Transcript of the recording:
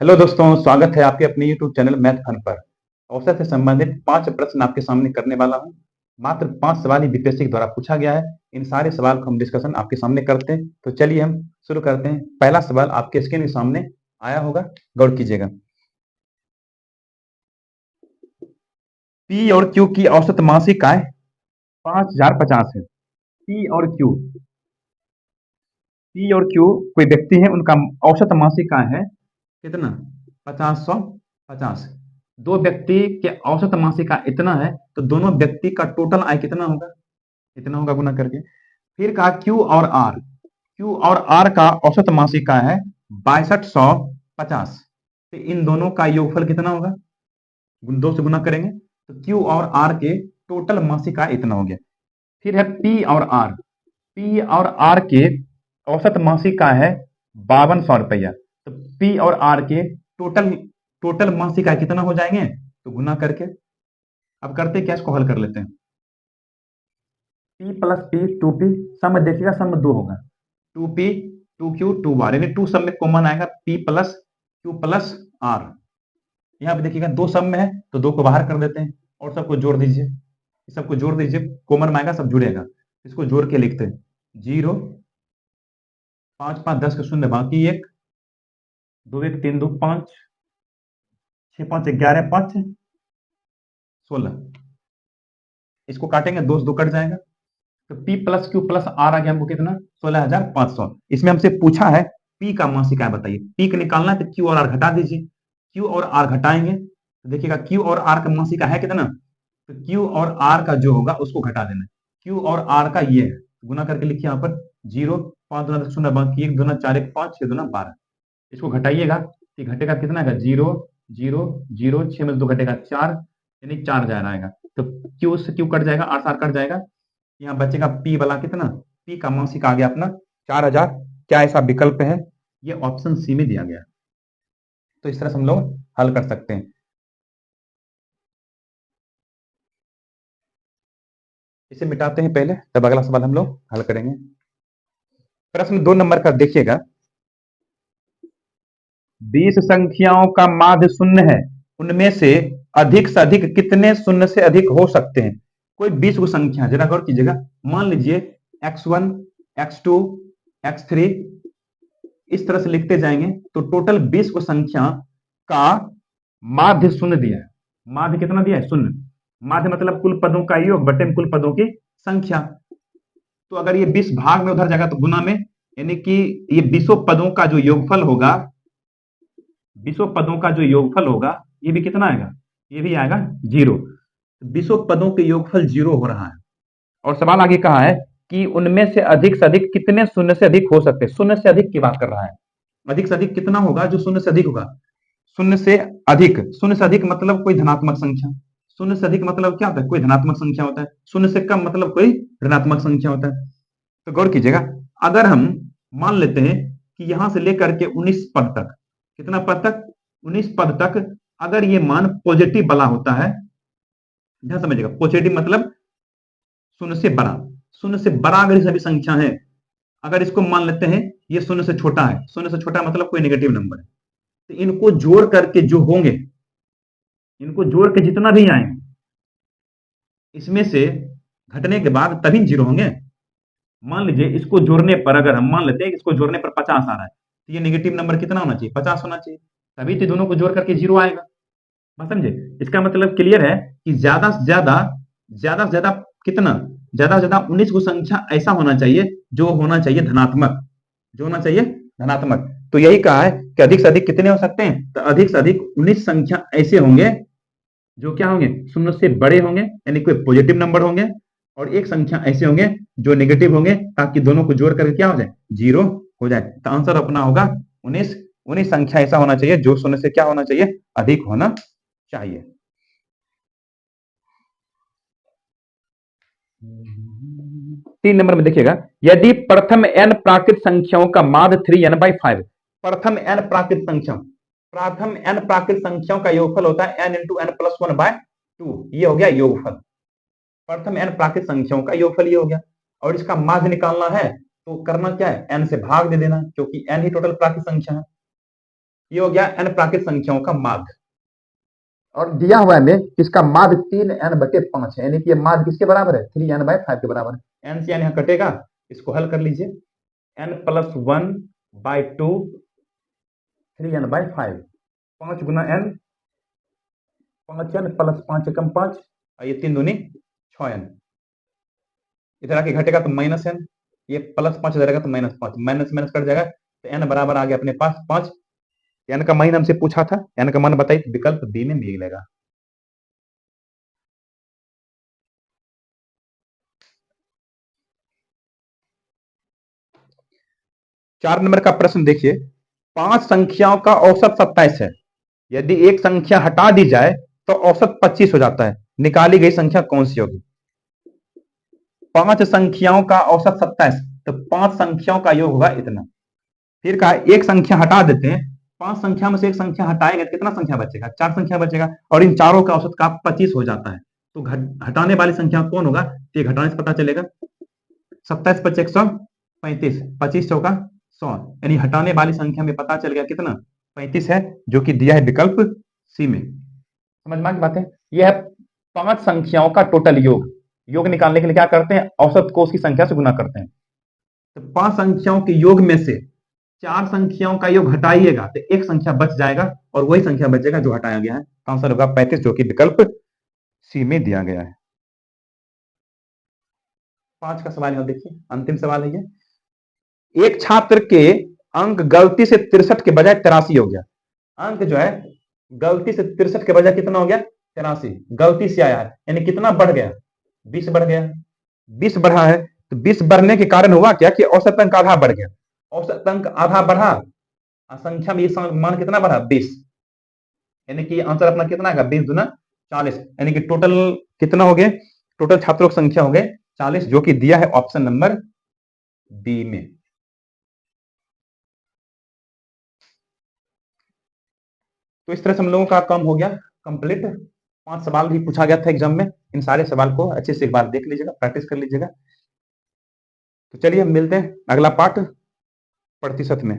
Hello दोस्तों, स्वागत है आपके अपने YouTube चैनल मैथ फन पर। औसत से संबंधित 5 प्रश्न आपके सामने करने वाला हूं। मात्र 5 सवाल ही बीपीएससी के द्वारा पूछा गया है। इन सारे सवाल को हम डिस्कशन आपके सामने करते हैं। तो चलिए हम शुरू करते हैं। पहला सवाल आपके स्क्रीन के सामने आया होगा, गौर कीजिएगा। पी और क्यू की औसत मासिक आय 5050 है। पी और क्यू कोई व्यक्ति है, उनका औसत मासिक आय है कितना? 5050। दो व्यक्ति के औसत मासिक आय इतना है, तो दोनों व्यक्ति का टोटल आय कितना होगा? इतना होगा गुना करके। फिर कहा क्यू और आर का औसत मासिक आय है 6250। तो इन दोनों का योगफल कितना होगा? दो से गुना करेंगे तो क्यू और आर के टोटल मासिक आय इतना हो गया। फिर है पी और आर के औसत मासिक आय है 5200 रुपया। तो पी और आर के टोटल टोटल मासिक आय कितना हो जाएंगे? तो गुना करके अब करते क्या, इसको हल कर लेते हैं। P plus P to P, sum में देखिएगा, सम में 2 होगा। 2p 2q 2r, यानी 2 सब में कॉमन आएगा, p plus q plus r। यहाँ पे देखिएगा 2 सब में है तो 2 को बाहर कर देते हैं और सबको जोड़ दीजिए। सबको जोड़ दीजिए, कॉमन में आएगा, सब जुड़ेगा। इसको जोड़ के लिखते हैं 0 5 5 10 के शून्य बाकी 1 2 1 3 2 5 6 5 11 5 16। इसको काटेंगे, 2 से 2 कट जाएगा। तो P plus Q plus R आ गया हमको कितना? 16,500। इसमें हमसे पूछा है P का मासिक आय बताइए। P का निकालना है तो Q और R घटा दीजिए। Q और R घटाएंगे तो देखिएगा Q और R का मासिक आय है कितना? तो Q और R का जो होगा उसको घटा देना। Q और R का ये है, गुना करके लिखिए यहाँ पर 0 5 दूना 10 शून्य बाकी 1 दूना 4 1 5 6 दूना 12। इसको घटाइएगा तो घटेगा कितना है? 0 0 0 6 में 2 घटेगा 4, यानी 4,000 आएगा। तो Q से Q कट जाएगा, R से R कट जाएगा, यहाँ बचेगा P वाला कितना? P का मासिक आ गया अपना 4,000। क्या ऐसा विकल्प है? ये ऑप्शन सी में दिया गया। तो इस तरह से हम लोग हल कर सकते हैं। इसे मिटाते हैं पहले, तब अगला सवाल हम लोग हल करेंगे। प्रश्न 2 नंबर का देखिएगा। 20 संख्याओं का माध्य शून्य है, उनमें से अधिक कितने शून्य से अधिक हो सकते हैं? कोई 20 को संख्या, जरा गौर कीजिएगा। मान लीजिए x1 x2 x3, इस तरह से लिखते जाएंगे तो टोटल 20 को संख्या का माध्य शून्य दिया है। माध्य कितना दिया है? शून्य। माध्य मतलब कुल पदों का योग बटे में कुल पदों की संख्या। तो अगर ये 20 भाग में उधर जाएगा तो गुना में, यानी कि ये 20 पदों का जो योगफल होगा, 20 पदों का जो योगफल होगा, ये भी कितना आएगा? ये भी आएगा 0। 20 पदों के योगफल 0 हो रहा है। और सवाल आगे कहा है कि उनमें से अधिक कितने शून्य से अधिक हो सकते हैं? शून्य से अधिक की बात कर रहा है। अधिक से अधिक कितना होगा जो शून्य से अधिक होगा? शून्य से अधिक मतलब कोई धनात्मक संख्या। शून्य से अधिक मतलब क्या होता है? कोई धनात्मक संख्या होता है। शून्य से कम मतलब कोई ऋणात्मक संख्या होता है। तो गौर कीजिएगा, अगर हम मान लेते हैं कि यहां से लेकर के 19 पद तक, कितना पद तक? 19 पद तक अगर ये मान पॉजिटिव वाला होता है, ध्यान समझिएगा, पॉजिटिव मतलब शून्य से बड़ा। शून्य से बड़ा अगर सभी संख्या है, अगर इसको मान लेते हैं ये शून्य से छोटा है, शून्य से छोटा मतलब कोई नेगेटिव नंबर है, तो इनको जोड़ करके जो होंगे, इनको जोड़ के जितना भी आएंगे, इसमें से घटने के बाद तभी 0 होंगे। मान लीजिए इसको जोड़ने पर, अगर हम मान लेते हैं इसको जोड़ने पर 50 आ रहा है, तो ये नेगेटिव नंबर कितना होना चाहिए? 50 होना चाहिए, तभी तो दोनों को जोड़ करके 0 आएगा। बात समझे? इसका मतलब क्लियर है कि ज्यादा से ज्यादा कितना? ज्यादा से ज्यादा 19 को संख्या ऐसा होना चाहिए जो होना चाहिए धनात्मक, जो होना चाहिए धनात्मक। तो यही कहा है कि अधिक से अधिक कितने हो सकते हैं? तो अधिक से अधिक 19 संख्या ऐसे होंगे जो क्या होंगे? शून्य से बड़े होंगे, यानी कोई पॉजिटिव नंबर होंगे, और एक संख्या ऐसे होंगे जो नेगेटिव होंगे, ताकि दोनों को जोड़ करके क्या हो जाए? 0 हो जाए। तो आंसर अपना होगा 19। 19 संख्या ऐसा होना चाहिए जो शून्य से क्या होना चाहिए? अधिक होना चाहिए। 3 नंबर में देखिएगा, यदि प्रथम n प्राकृत संख्याओं का माध्य 3n/5, प्रथम n प्राकृत संख्याओं का योगफल होता है n इंटू n प्लस 1/2। ये हो गया योगफल। प्रथम n प्राकृत संख्याओं का योगफल ये हो गया, और इसका माध्य निकालना है तो करना क्या है? n से भाग दे देना, क्योंकि n ही टोटल प्राकृत संख्या है। ये हो गया n प्राकृत संख्याओं का माध्य। और दिया हुआ है में इसका माध्य 3n/5 है, यानी कि ये माध्य किसके बराबर है? 3n/5 के बराबर है। n से n यहाँ कटेगा, इसको हल कर लीजिए। n+1/2 3n/5, 5 गुना n, 5n प्लस 5 एकम 5, और ये 3 दूनी 6n। इधर आके घटेगा तो -n, ये +5 इधर आएगा तो -5, माइनस माइनस कट जाएगा, तो n बराबर आ गया अपने पास 5। n का मान हमसे पूछा था, n का मान बताइए, विकल्प बी में मिलेगा। चार नंबर का प्रश्न देखिए, 5 संख्याओं का औसत 27 है, यदि एक संख्या हटा दी जाए तो औसत 25 हो जाता है, निकाली गई संख्या कौन सी होगी? 5 संख्याओं का औसत 27, तो 5 संख्याओं का योग होगा इतना। फिर कहा एक संख्या हटा देते हैं, 5 संख्या में से एक संख्या हटाएंगे, कितना संख्या बचेगा? 4 संख्या बचेगा, और इन चारों का औसत का 25 हो जाता है, तो हटाने वाली संख्या कौन होगा? तो ये घटाने से पता चलेगा। 27 × 135, 25 चौका 100, यानी हटाने वाली संख्या में पता चल गया कितना? 35 है, जो कि दिया है विकल्प सी में। समझ में आ गई बातें? यह है 5 संख्याओं का टोटल योग। योग निकालने के लिए क्या करते हैं? औसत को उसकी संख्या से गुना करते हैं। तो 5 संख्याओं के योग में से 4 संख्याओं का योग हटाइएगा तो एक संख्या बच जाएगा, और वही संख्या बचेगा जो हटाया गया है। आंसर होगा 35, जो कि विकल्प सी में दिया गया है। 5 का सवाल यहां देखिए, अंतिम सवाल है ये। एक छात्र के अंक गलती से 63 के बजाय 83 हो गया। अंक जो है गलती से 63 के बजाय कितना हो गया? 83, गलती से आया है, यानी कितना बढ़ गया? 20 बढ़ गया। 20 बढ़ा है, तो 20 बढ़ने के कारण हुआ क्या कि औसत अंक आधा बढ़ गया। औसत अंक आधा बढ़ा, संख्या में ये मान कितना बढ़ा? 20, यानी कि आंसर अपना कितना आएगा? 20 दूना 40, यानी कि टोटल कितना हो गए? टोटल छात्रों की संख्या हो गए 40, जो कि दिया है ऑप्शन नंबर बी में। तो इस तरह से हम लोगों का काम हो गया कंप्लीट। 5 सवाल भी पूछा गया था एग्जाम में, इन सारे सवाल को अच्छे से एक बार देख लीजिएगा, प्रैक्टिस कर लीजिएगा। तो चलिए हम मिलते हैं अगला पार्ट प्रतिशत में।